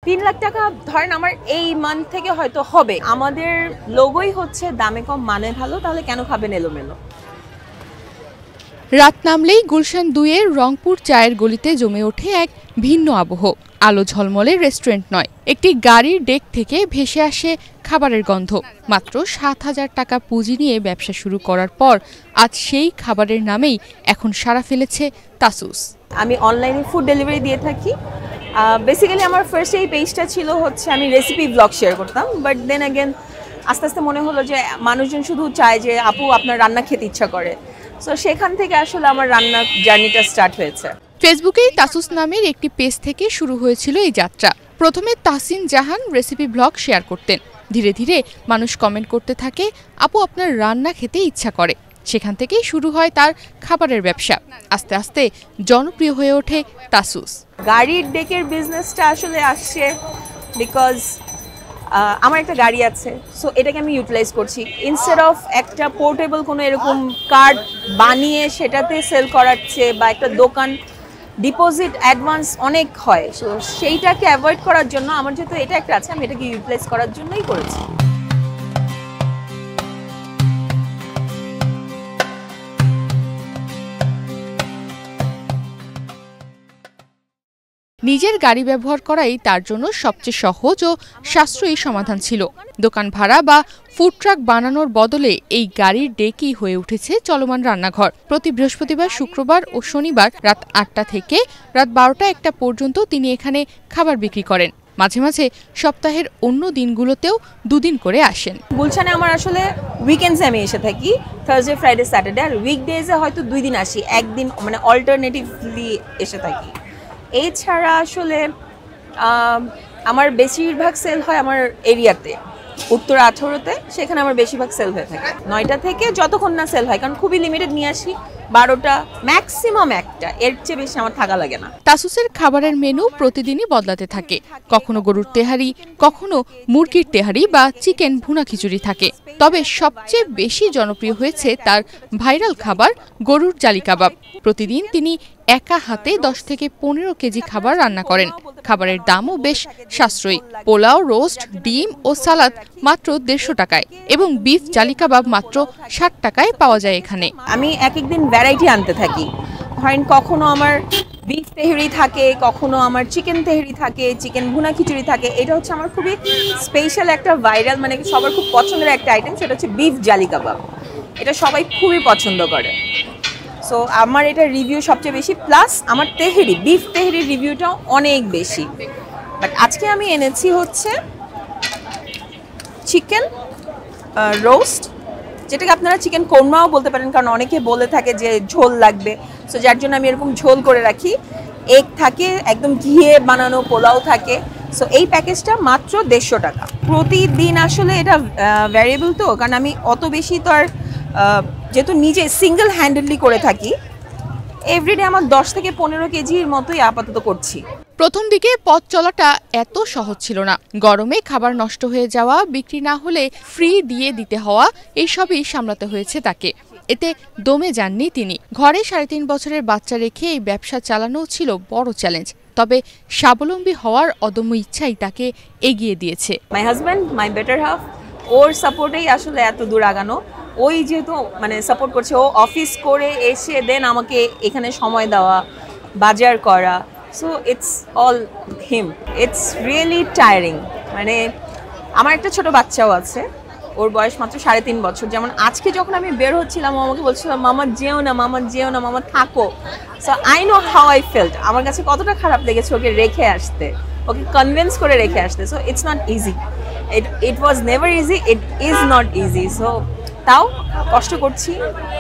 3 লাখ টাকা ধরেন আমার এই মান্থ থেকে হয়তো হবে। আমাদের লোগোই হচ্ছে দামে কম মানে ভালো, তাহলে কেন খাবেন এলোমেলো। রাত নামলেই গুলশান ২-এর রংপুর চায়ের গলিতে জমে ওঠে এক ভিন্ন আবহ। আলো ঝলমলে রেস্টুরেন্ট নয়, একটি গাড়ির ডেক থেকে ভেসে আসে খাবারের গন্ধ। মাত্র ৭,০০০ টাকা পুঁজি নিয়ে ব্যবসা শুরু করার পর আজ সেই খাবারের নামেই এখন সাড়া ফেলেছে তাসুস। আমি অনলাইনে ফুড ডেলিভারি দিয়ে থাকি। বেসিক্যালি আমার ফার্স্ট এই পেজটা ছিল হচ্ছে আমি রেসিপি ব্লগ শেয়ার করতাম, বাট দেন অ্যাগেন আস্তে আস্তে মনে হলো যে মানুষজন শুধু চায় যে আপু আপনার রান্না খেতে ইচ্ছা করে। সো সেখান থেকে আসলে আমার রান্নার জার্নিটা স্টার্ট হয়েছে। ফেসবুকেই তাসুস নামের একটি পেজ থেকে শুরু হয়েছিল এই যাত্রা। প্রথমে তাহসিন জাহান রেসিপি ব্লগ শেয়ার করতেন। ধীরে ধীরে মানুষ কমেন্ট করতে থাকে, আপু আপনার রান্না খেতে ইচ্ছা করে। সেখান থেকেই শুরু হয় তার খাবারের ব্যবসা। আস্তে আস্তে জনপ্রিয় হয়ে ওঠে তাসুস। গাড়ির ডেকের বিজনেসটা আসলে আসছে বিকজ আমার একটা গাড়ি আছে, সো এটাকে আমি ইউটিলাইজ করছি। ইনস্টেড অফ একটা পোর্টেবল কোনো এরকম কার্ড বানিয়ে সেটাতে সেল করাচ্ছে বা একটা দোকান ডিপোজিট অ্যাডভান্স অনেক হয়, সো সেইটাকে অ্যাভয়েড করার জন্য আমার যেহেতু এটা একটা আছে আমি এটাকে ইউটিলাইজ করার জন্যই করেছি। নিজের গাড়ি ব্যবহার করাই তার জন্য সবচেয়ে সহজ ও সাশ্রয়ী সমাধান ছিল। দোকান ভাড়া বা ফুড ট্রাক বানানোর বদলে এই গাড়ির ডেকই হয়ে উঠেছে চলমান রান্নাঘর। প্রতি বৃহস্পতিবার, শুক্রবার ও শনিবার রাত ৮টা থেকে রাত ১২টা-১টা পর্যন্ত তিনি এখানে খাবার বিক্রি করেন। মাঝে মাঝে সপ্তাহের অন্য দিনগুলোতেও ২ দিন করে আসেন। গুলশানে আমার আসলে উইকেন্ডসে আমি এসে থাকি, থার্সডে, ফ্রাইডে, স্যাটারডে। আর উইকডেজে হয়তো 2 দিন আসি, একদিন মানে অল্টারনেটিভলি এসে থাকি। এছাড়া আসলে আমার বেশিরভাগ সেল হয় আমার এরিয়াতে, উত্তর 18-তে। সেখানে আমার বেশিরভাগ সেল হয়ে থাকে 9টা থেকে যতক্ষণ না সেল হয়, কারণ খুবই লিমিটেড নিয়ে আসি। 12টা ম্যাক্সিমাম, একটা এর চেয়ে বেশি আমার থাকা লাগে না। তাসুসের খাবারের মেনু প্রতিদিনই বদলাতে থাকে। কখনো গরুর তেহারি, কখনো মুরগির তেহারি বা চিকেন ভুনা খিচুড়ি থাকে। তবে সবচেয়ে বেশি জনপ্রিয় হয়েছে তার ভাইরাল খাবার গরুর জালি কাবাব। প্রতিদিন তিনি একা হাতে 10 থেকে 15 কেজি খাবার রান্না করেন। খাবারের দামও বেশ সাশ্রয়ী। পোলাও, রোস্ট, ডিম ও সালাদ মাত্র 150 টাকায় এবং বিফ জালি কাবাব মাত্র 60 টাকায় পাওয়া যায় এখানে। আমি এক একদিন ভ্যারাইটি আনতে থাকি। ধরেন কখনো আমার বিফ তেহারি থাকে, কখনো আমার চিকেন তেহারি থাকে, চিকেন ভুনা খিচুড়ি থাকে। এটা হচ্ছে আমার খুবই স্পেশাল একটা ভাইরাল, মানে সবার খুব পছন্দের একটা আইটেম, সেটা হচ্ছে বিফ জালি কাবাব। এটা সবাই খুবই পছন্দ করে। সো আমার এটা রিভিউ সবচেয়ে বেশি, প্লাস আমার তেহেরি, বিফ তেহেরির রিভিউটাও অনেক বেশি। বাট আজকে আমি এনেছি হচ্ছে চিকেন রোস্ট, যেটাকে আপনারা চিকেন কোরমাও বলতে পারেন, কারণ অনেকে বলে থাকে যে ঝোল লাগবে। সো যার জন্য আমি এরকম ঝোল করে রাখি। এগ থাকে, একদম ঘিয়ে বানানো পোলাও থাকে। সো এই প্যাকেজটা মাত্র 150 টাকা। প্রতিদিন আসলে এটা ভ্যারিয়েবল তো, কারণ আমি অত বেশি তো আর যেহেতু নিজে সিঙ্গেল হ্যান্ডেডলি করে থাকি, এভরিডে আমার 10 থেকে 15 কেজির মতোই আপাতত করছি। প্রথম দিকে পথ চলাটা এত সহজ ছিল না। গরমে খাবার নষ্ট হয়ে যাওয়া, বিক্রি না হলে ফ্রি দিয়ে দিতে হওয়া, এইসবই সামলাতে হয়েছে তাকে। এতে দমে যাননি তিনি। ঘরে 3.5 বছরের বাচ্চা রেখে এই ব্যবসা চালানো ছিল বড় চ্যালেঞ্জ। তবে স্বাবলম্বী হওয়ার অদম্য ইচ্ছাই তাকে এগিয়ে দিয়েছে। My husband, my better half, ওর সাপোর্টেই আসলে এত দূর আগানো। ওই যেহেতু মানে সাপোর্ট করছে, ও অফিস করে এসে দেন আমাকে এখানে সময় দেওয়া, বাজার করা। So it's all him. It's really tiring. মানে আমার একটা ছোট বাচ্চাও আছে, ওর বয়স মাত্র 3.5 বছর। যেমন আজকে যখন আমি বের হচ্ছিলাম, ও আমাকে বলছিল মামা যেও না, মামা যেও না, মামা থাকো। So I know how I felt. আমার কাছে কতটা খারাপ লেগেছে ওকে রেখে আসতে, ওকে কনভিন্স করে রেখে আসতে। So it's not easy, it was never easy, it is not easy. So তাও কষ্ট করছি,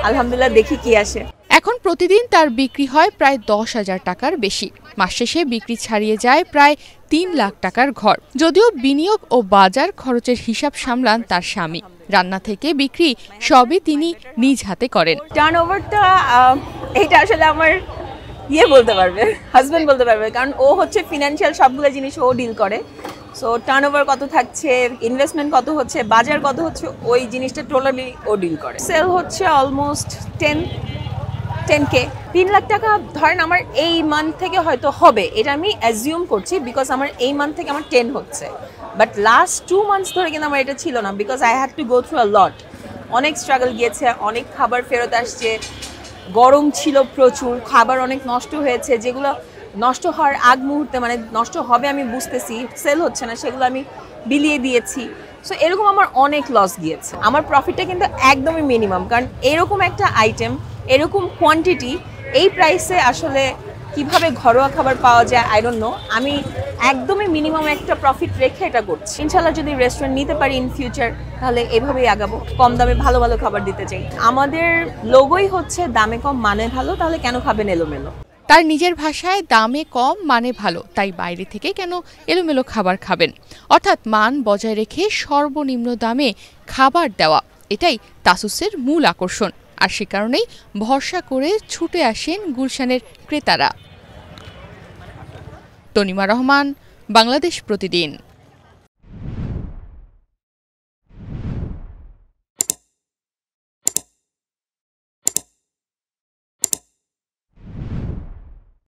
আলহামদুলিল্লাহ, দেখি কি আসে। এখন প্রতিদিন তার বিক্রি হয় প্রায় 10,000 টাকার বেশি। মাস শেষে বিক্রি ছাড়িয়ে যায় প্রায় 3 লাখ টাকার ঘর। যদিও বিনিয়োগ ও বাজার খরচের হিসাব সামলান তার স্বামী। রান্না থেকে বিক্রি সবই তিনি নিজ হাতে করেন। টার্নওভারটা এটা আসলে আমার বলতে পারবে, হাজব্যান্ড বলতে পারবে, কারণ ও হচ্ছে ফিনান্সিয়াল সবগুলো জিনিস ও ডিল করে। সো টার্নওভার কত থাকছে, ইনভেস্টমেন্ট কত হচ্ছে, বাজার কত হচ্ছে, ওই জিনিসটা টোটালি ও ডিল করে। সেল হচ্ছে অলমোস্ট 10K। 3 লাখ টাকা ধরেন আমার এই মান্থ থেকে হয়তো হবে, এটা আমি অ্যাজিউম করছি বিকজ আমার এই মান্থ থেকে আমার 10 হচ্ছে, বাট লাস্ট 2 মান্থস ধরে কিন্তু আমার এটা ছিল না because I had to go through a lot. অনেক স্ট্রাগল গিয়েছে, অনেক খাবার ফেরত আসছে, গরম ছিল প্রচুর, খাবার অনেক নষ্ট হয়েছে, যেগুলো নষ্ট হওয়ার আগ মুহূর্তে মানে নষ্ট হবে আমি বুঝতেছি, সেল হচ্ছে না, সেগুলো আমি বিলিয়ে দিয়েছি। সো এরকম আমার অনেক লস গিয়েছে। আমার প্রফিটটা কিন্তু একদমই মিনিমাম, কারণ এরকম একটা আইটেম, এরকম কোয়ান্টিটি, এই প্রাইসে আসলে কিভাবে ঘরোয়া খাবার পাওয়া যায় আই ডোন্ট নো। আমি একদমই মিনিমাম একটা প্রফিট রেখে এটা করছি। ইনশাল্লাহ যদি রেস্টুরেন্ট নিতে পারি ইন ফিউচার, তাহলে এভাবেই আগাবো, কম দামে ভালো ভালো খাবার দিতে চাই। আমাদের লোগোই হচ্ছে দামে কম মানে ভালো, তাহলে কেন খাবেন এলোমেলো। তার নিজের ভাষায় দামে কম মানে ভালো, তাই বাইরে থেকে কেন এলোমেলো খাবার খাবেন। অর্থাৎ মান বজায় রেখে সর্বনিম্ন দামে খাবার দেওয়া, এটাই তাসুসের মূল আকর্ষণ। আর সে কারণেই ভরসা করে ছুটে আসেন গুলশানের ক্রেতারা। তনিমা রহমান, বাংলাদেশ প্রতিদিন।